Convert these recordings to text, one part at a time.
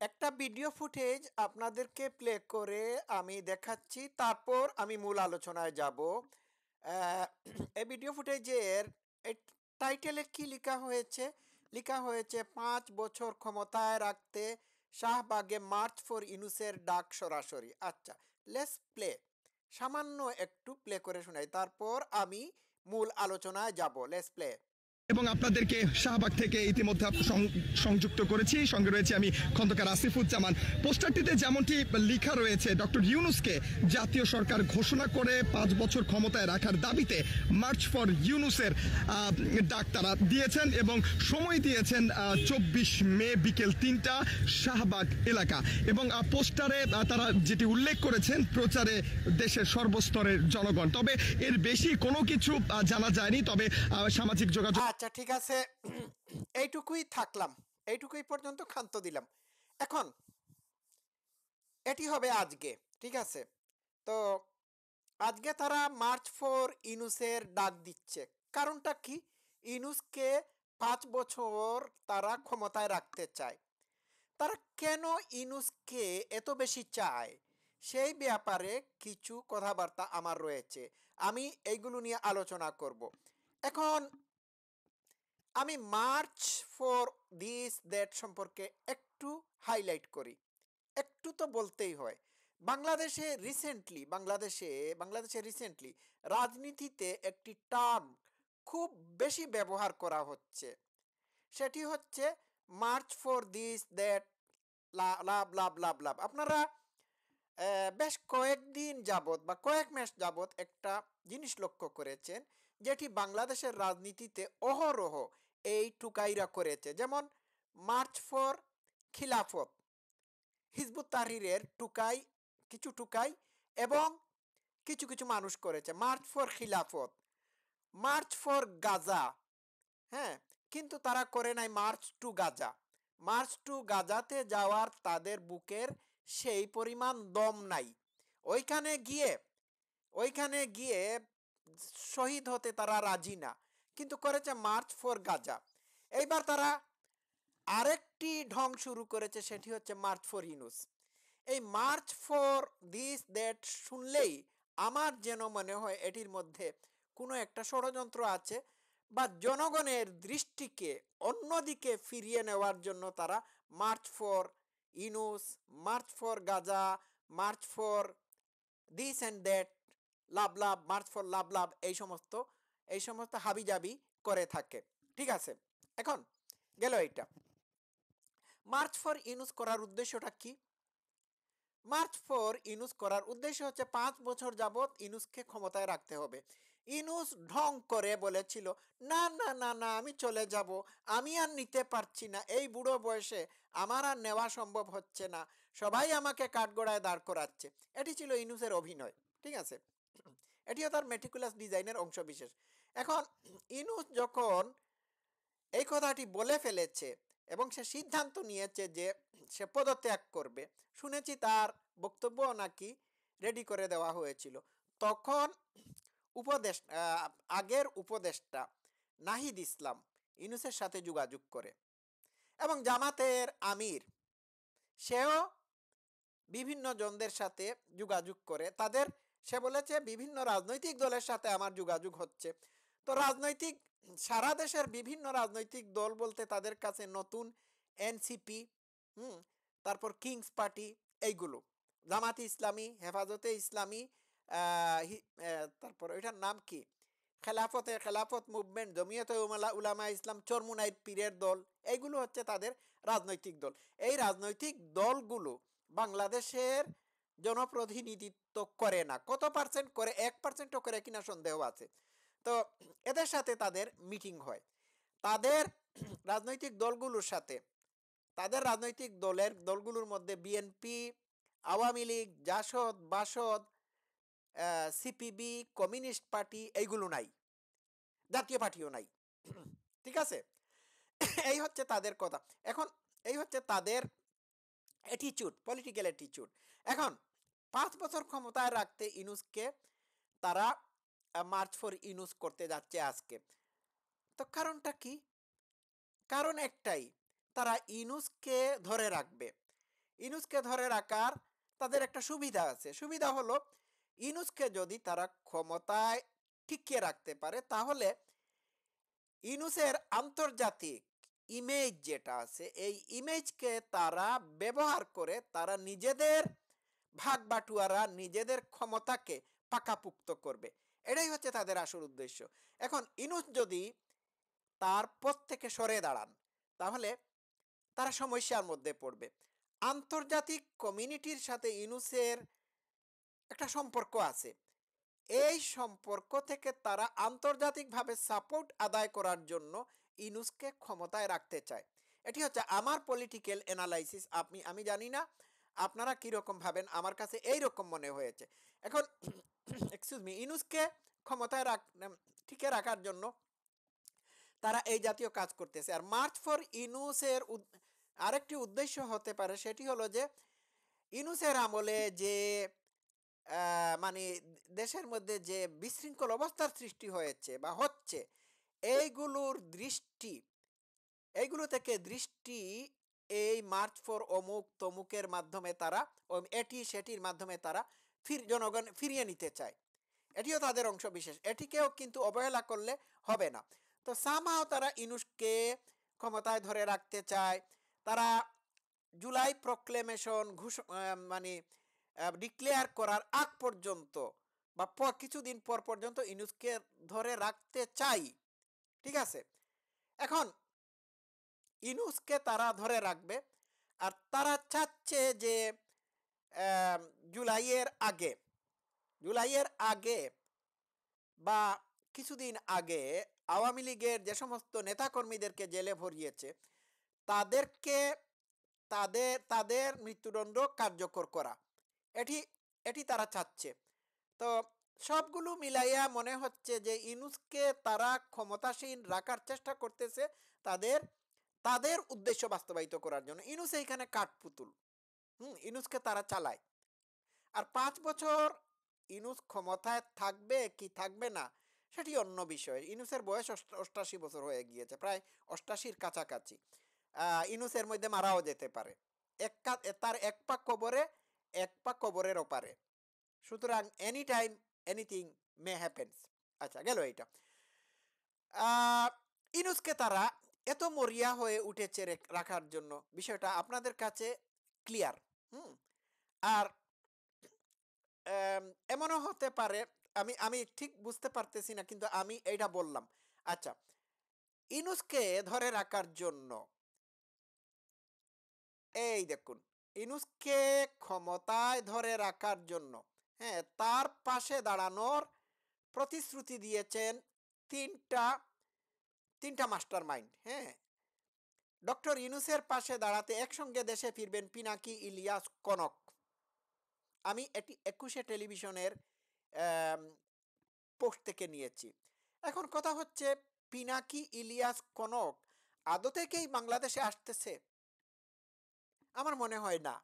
একটা video footage আপনাদেরকে play করে আমি দেখাচ্ছি, তারপর আমি মূল আলোচনায় যাব। আহ, এই ভিডিও ফুটেজের টাইটেলে কি লেখা হয়েছে? লেখা হয়েছে 5 বছর ক্ষমতায় রাখতে শাহবাগে মার্চ ফর ইউনূসের ডাক সরাসরি। আচ্ছা, লেটস প্লে। সামান্য একটু প্লে করে শোনাই, তারপর আমি মূল আলোচনায় যাব। Let's play. এবং আপনাদেরকে শাহবাগ থেকে ইতিমধ্যে সংযুক্ত করেছি। সঙ্গে রয়েছে আমি খন্দকার আসিফুজ্জামান। পোস্টারটিতে যেমনটি লেখা রয়েছে, ডক্টর ইউনূসকে জাতীয় সরকার ঘোষণা করে 5 বছর ক্ষমতায় রাখার দাবিতে মার্চ ফর ইউনূসের ডাক তারা দিয়েছেন এবং সময় দিয়েছেন 24 মে বিকেল 3টা শাহবাগ এলাকা। এবং পোস্টারে তারা যেটি উল্লেখ করেছেন, প্রচারে দেশের সর্বস্তরের জনগণ। তবে এর বেশি কোনো কিছু জানা যায়নি। তবে সামাজিক যোগাযোগ আচ্ছা, ঠিক আছে। এইটুকুই থাকলাম, এইটুকুই পর্যন্ত ক্ষান্ত দিলাম। এখন এটি হবে আজকে, ঠিক আছে? তো আজকে তারা মার্চ ফর ইউনূসের ডাক দিচ্ছে। কারণটা কি? ইউনূসকে 5 বছর তারা ক্ষমতায় রাখতে চায়। তারা কেন ইউনূসকে এত বেশি চায়, সেই ব্যাপারে কিছু কথাবার্তা আমার রয়েছে। আমি এইগুলো নিয়ে আলোচনা করব। এখন আমি মার্চ ফর দিস দ্যাট সম্পর্কে একটু হাইলাইট করি। একটু তো বলতেই হয়। বাংলাদেশে রিসেন্টলি রাজনীতিতে একটি টার্ম খুব বেশি ব্যবহার করা হচ্ছে। সেটি হচ্ছে march for this that love love love love. আপনারা বেশ কয়েকদিন যাবত বা কয়েক মাস যাবত একটা জিনিস লক্ষ্য করেছেন, যেটি বাংলাদেশের রাজনীতিতে অহরহ এই টুকাইরা করেছে। যেমন মার্চ ফর খিলাফত, হিজবুত তাহরিরের টুকাই, কিছু টুকাই এবং কিছু কিছু মানুষ করেছে। মার্চ ফর খিলাফত, মার্চ ফর গাজা, হ্যাঁ, কিন্তু তারা করে নাই march to Gaza. March to গাজাতে যাওয়ার তাদের বুকের সেই পরিমাণ দম নাই। ওইখানে গিয়ে ওইখানে গিয়ে শহীদ হতে তারা রাজি না, কিন্তু করেছে মার্চ ফর গাজা। এইবার তারা আরেকটি ঢং শুরু করেছে, সেটি হচ্ছে মার্চ ফর ইউনূস। এই মার্চ ফর দিস দ্যাট শুনলেই আমার যেন মনে হয় এটির মধ্যে কোনো একটা ষড়যন্ত্র আছে, বা জনগণের দৃষ্টিকে অন্যদিকে ফিরিয়ে নেওয়ার জন্য তারা march for Yunus, march for Gaza, march for this and that, love love, march for love love, এই সমস্ত হাবিজাবি করে থাকে। ঠিক আছে, এখন গেল এইটা। মার্চ ফর ইউনূস করার উদ্দেশ্যটা কি? মার্চ ফর ইউনূস করার উদ্দেশ্য হচ্ছে 5 বছর যাবৎ ইউনূসকে ক্ষমতায় রাখতে হবে। ইউনূস ঢং করে বলেছিল, না না না না, আমি চলে যাব, আমি আর নিতে পারছি না, এই বুড়ো বয়সে আমার আর নেওয়া সম্ভব হচ্ছে না, সবাই আমাকে কাঠগড়ায় দাঁড় করাচ্ছে। এটি ছিল ইউনূসের অভিনয়, ঠিক আছে? এটিও তার মেটিকুলাস ডিজাইনের অংশ বিশেষ। এখন ইউনূস যখন এই কথাটি বলে ফেলেছে এবং সে সিদ্ধান্ত নিয়েছে যে সে পদত্যাগ করবে, শুনেছি তার বক্তব্য নাকি রেডি করে দেওয়া হয়েছিল, তখন আগের উপদেষ্টা নাহিদ ইসলাম ইউনূসের সাথে যোগাযোগ করে, এবং জামাতের আমির সেও বিভিন্ন জনদের সাথে যোগাযোগ করে। সে বলেছে বিভিন্ন রাজনৈতিক দলের সাথে আমার যোগাযোগ হচ্ছে। তো সারা দেশের বিভিন্ন রাজনৈতিক দল বলতে তাদের কাছে নতুন এনসিপি, তারপর কিংস পার্টি, এইগুলো, জামাতে ইসলামী, হেফাজতে ইসলামী, তারপর ওইটার নাম কি, খেলাফত মুভমেন্ট, জমিয়তে উলামা ইসলাম, চরমুনাইর পীরের দল, এইগুলো হচ্ছে তাদের রাজনৈতিক দল। এই রাজনৈতিক দলগুলো বাংলাদেশের জনপ্রতিনিধিত্ব করে না। কত পার্সেন্ট করে, 1%ও করে কিনা সন্দেহ আছে। তো এদের সাথে তাদের মিটিং হয়। তাদের রাজনৈতিক দলগুলোর সাথে, তাদের রাজনৈতিক দলগুলোর মধ্যে বিএনপি, আওয়ামী লীগ, জাসদ, বাসদ, সিপিবি, কমিউনিস্ট পার্টি, এইগুলো নাই, জাতীয় পার্টিও নাই। ঠিক আছে, এই হচ্ছে তাদের কথা। এখন এই হচ্ছে তাদের অ্যাটিচিউড, পলিটিক্যাল অ্যাটিচিউড। এখন 5 বছর ক্ষমতায় রাখতে ইউনূসকে তারা মার্চ ফর ইউনূস করতে যাচ্ছে আজকে। তো কারণটা কি? কারণ একটাই, তারা ইউনূসকে ধরে রাখবে। ইনুসকে ধরে রাখার তাদের একটা সুবিধা আছে। সুবিধা হলো ইনুসকে যদি তারা ক্ষমতায় টিকিয়ে রাখতে পারে তাহলে ইনুসের আন্তর্জাতিক ইমেজ যেটা আছে এই ইমেজকে তারা ব্যবহার করে তারা নিজেদের ভাগ বাটুয়ারা নিজেদের ক্ষমতাকে পাকাপুক্ত করবে। এটাই হচ্ছে তাদের আসল উদ্দেশ্য। এখন ইনুস যদি তার পথ থেকে সরে দাঁড়ান তাহলে তারা সমস্যার মধ্যে পড়বে। আন্তর্জাতিক কমিউনিটির সাথে ইনুসের একটা সম্পর্ক আছে। এই সম্পর্ক থেকে তারা আন্তর্জাতিকভাবে সাপোর্ট আদায় করার জন্য ইনুসকে ক্ষমতায় রাখতে চায়। এটি হচ্ছে আমার পলিটিক্যাল অ্যানালাইসিস। আমি জানি না আপনারা কিরকম ভাবেন, আমার কাছে এই রকম মনে হয়েছে। এখন এক্সকিউজ মি, ইনুসকে ক্ষমতায় টিকে রাখার জন্য তারা এই জাতীয় কাজ করতেছে। আর মার্চ ফর ইনুসের আরেকটি উদ্দেশ্য হতে পারে, সেটি হলো যে ইনুসের আমলে যে মানে দেশের মধ্যে যে বিশৃঙ্খল অবস্থার সৃষ্টি হয়েছে বা হচ্ছে এইগুলো থেকে দৃষ্টি এই মার্চ ফর অমুক তমুকের মাধ্যমে তারা এটি সেটির মাধ্যমে তারা জনগণ ফিরিয়ে নিতে চায়। এটিও তাদের অংশ বিশেষ, এটিকেও কিন্তু অবহেলা করলে হবে না। তো সামহাও তারা ইনুসকে ক্ষমতায় ধরে রাখতে চায়। তারা জুলাই প্রক্লেমেশন মানে ডিক্লেয়ার করার আগ পর্যন্ত বা কিছুদিন পর পর্যন্ত ইনুসকে ধরে রাখতে চাই। ঠিক আছে, এখন ইনুসকে তারা ধরে রাখবে আর তারা চাচ্ছে যে জুলাইয়ের আগে বা কিছুদিন আগে আওয়ামী লীগের যে সমস্ত নেতাকর্মীদেরকে জেলে ভরিয়েছে তাদেরকে তাদের মৃত্যুদণ্ড কার্যকর করা, এটি এটি তারা চাচ্ছে। তো সবগুলো মিলাইয়া মনে হচ্ছে যে ইনুসকে তারা ক্ষমতাসীন রাখার চেষ্টা করতেছে তাদের উদ্দেশ্য বাস্তবায়িত করার জন্য। ইনুস এইখানে কাঠপুতুল। ইনুসকে তারা চালায়। আর 5 বছর ইনুস ক্ষমতায় থাকবে কি থাকবে না সেটি অন্য বিষয়। ইনুসের বয়স 88 বছর হয়ে গিয়েছে, প্রায় 88-র কাছাকাছি। ইনুসের মধ্যে মারাও যেতে পারে। তার এক পা কবরে এক পা কবরের ওপারে, সুতরাং এনি টাইম এনিথিং মে হ্যাপেন্স। আচ্ছা, গেল এইটা। ইনুসকে তারা এত মরিয়া হয়ে উঠেছে রাখার জন্য, বিষয়টা আপনাদের কাছে ক্লিয়ার। আর এমনও হতে পারে, আমি ঠিক বুঝতে পারতেছি না, কিন্তু আমি এইটা বললাম। আচ্ছা, ইনুসকে ধরে রাখার জন্য এই দেখুন, ইনুসকে ক্ষমতায় ধরে রাখার জন্য হ্যাঁ তার পাশে দাঁড়ানোর প্রতিশ্রুতি দিয়েছেন তিনটা মাস্টার মাইন্ড। হ্যাঁ, ডক্টর ইনুসের পাশে দাঁড়াতে একসঙ্গে দেশে ফিরবেন পিনাকি, ইলিয়াস, কনক। আমি এটি 21 টেলিভিশনের পোস্ট থেকে নিয়েছি। এখন কথা হচ্ছে, পিনাকি, ইলিয়াস, কনক আদৌ থেকেই বাংলাদেশে আসতেছে? আমার মনে হয় না।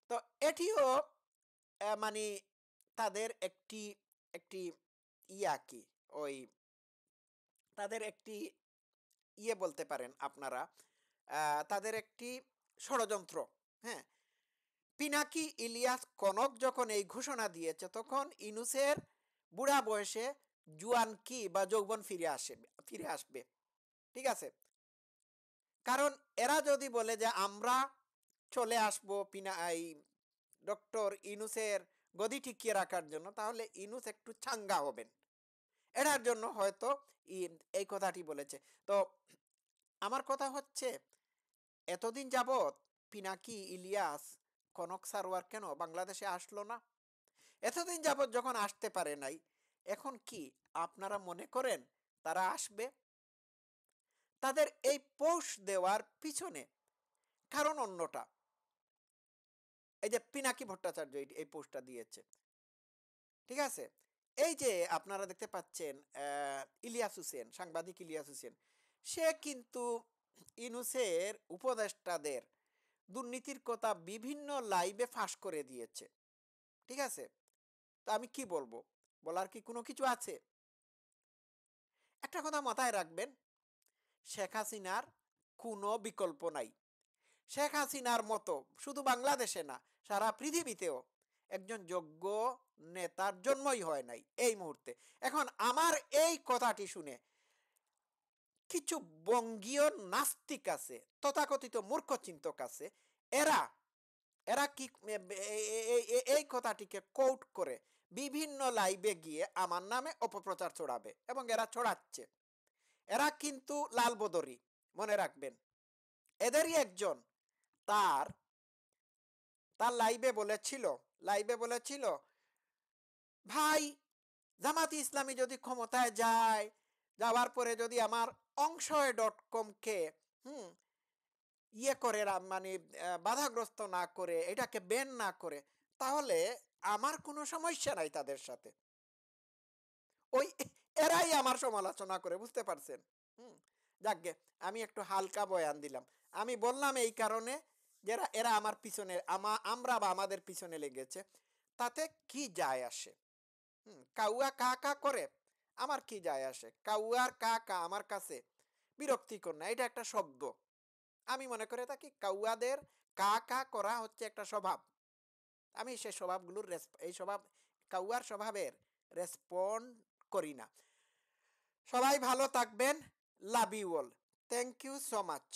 তো এটিও মানে তাদের একটি একটি ইয়া কি ওই তাদের একটি বলতে পারেন আপনারা, তাদের একটি ষড়যন্ত্র। হ্যাঁ, পিনাকি, ইলিয়াস, কনক যখন এই ঘোষণা দিয়েছে তখন ইনুসের বুড়া বয়সে জুয়ান কি বা যৌবন ফিরে আসবে। ঠিক আছে, কারণ এরা যদি বলে যে আমরা চলে আসবো ডক্টর ইনুসের গদি টিকিয়ে রাখার জন্য, তাহলে ইনুস একটু চাঙ্গা হবেন। এটার জন্য হয়তো এই কথাটি বলেছে। তো আমার কথা হচ্ছে, এতদিন যাবৎ পিনাকি, ইলিয়াস, কনক সারওয়ার কেন বাংলাদেশে আসলো না? এতদিন যাবৎ যখন আসতে পারে নাই, এখন কি আপনারা মনে করেন তারা আসবে? তাদের এই পোস্ট দেওয়ার পিছনে কারণ অন্যটা। এই যে পিনাকি ভট্টাচার্য এই পোস্টটা দিয়েছে, ঠিক আছে, এই যে আপনারা দেখতে পাচ্ছেন ইলিয়াস হোসেন, সাংবাদিক ইলিয়াস হোসেন, সে কিন্তু ইনুসের উপদেষ্টাদের দুর্নীতির কথা বিভিন্ন লাইভে ফাঁস করে দিয়েছে। ঠিক আছে, তো আমি কি বলবো, বলার কি কোনো কিছু আছে? একটা কথা মাথায় রাখবেন, শেখ হাসিনার কোনো বিকল্প নাই। শেখ হাসিনার মতো শুধু বাংলাদেশে না, সারা পৃথিবীতেও একজন যোগ্য নেতার জন্মই হয় নাই এই মুহূর্তে। এখন আমার এই কথাটি শুনে কিছু বঙ্গীয় নাস্তিক আছে, তথাকথিত মূর্খচিন্তক আছে, এরা এরা কি এই কথাটিকে কোট করে বিভিন্ন লাইভে গিয়ে আমার নামে অপপ্রচার ছড়াবে, এবং এরা ছড়াচ্ছে। এরা কিন্তু লাল বদরি, মনে রাখবেন। এদেরই একজন তার তার লাইভে বলেছিল, ভাই, জামাতি ইসলামী যদি ক্ষমতায় যায়, যাওয়ার পরে যদি আমার অংশয়.com-কে ইয়ে করে মানে বাধাগ্রস্ত না করে, এটাকে ব্যান না করে, তাহলে আমার কোনো সমস্যা নাই তাদের সাথে। ওই এরাই আমার সমালোচনা করে, বুঝতে পারছেন? যাকগে, আমি একটু হালকা বয়ান দিলাম। আমি বললাম এই কারণে, যারা এরা আমার পিছনে আমরা বা আমাদের পিছনে লেগেছে, তাতে কি যায় আসে? কাউয়া কা কা করে, আমার কি যায় আসে? কাউয়ার কা কা আমার কাছে বিরক্তিকর না, এটা একটা শব্দ। আমি মনে করে থাকি কাউয়াদের কা কা করা হচ্ছে একটা স্বভাব। আমি সে স্বভাবগুলোর এই স্বভাব, কাউয়ার স্বভাবের রেসপন্ড করি না। সবাই ভালো থাকবেন। Love you all. Thank you so much.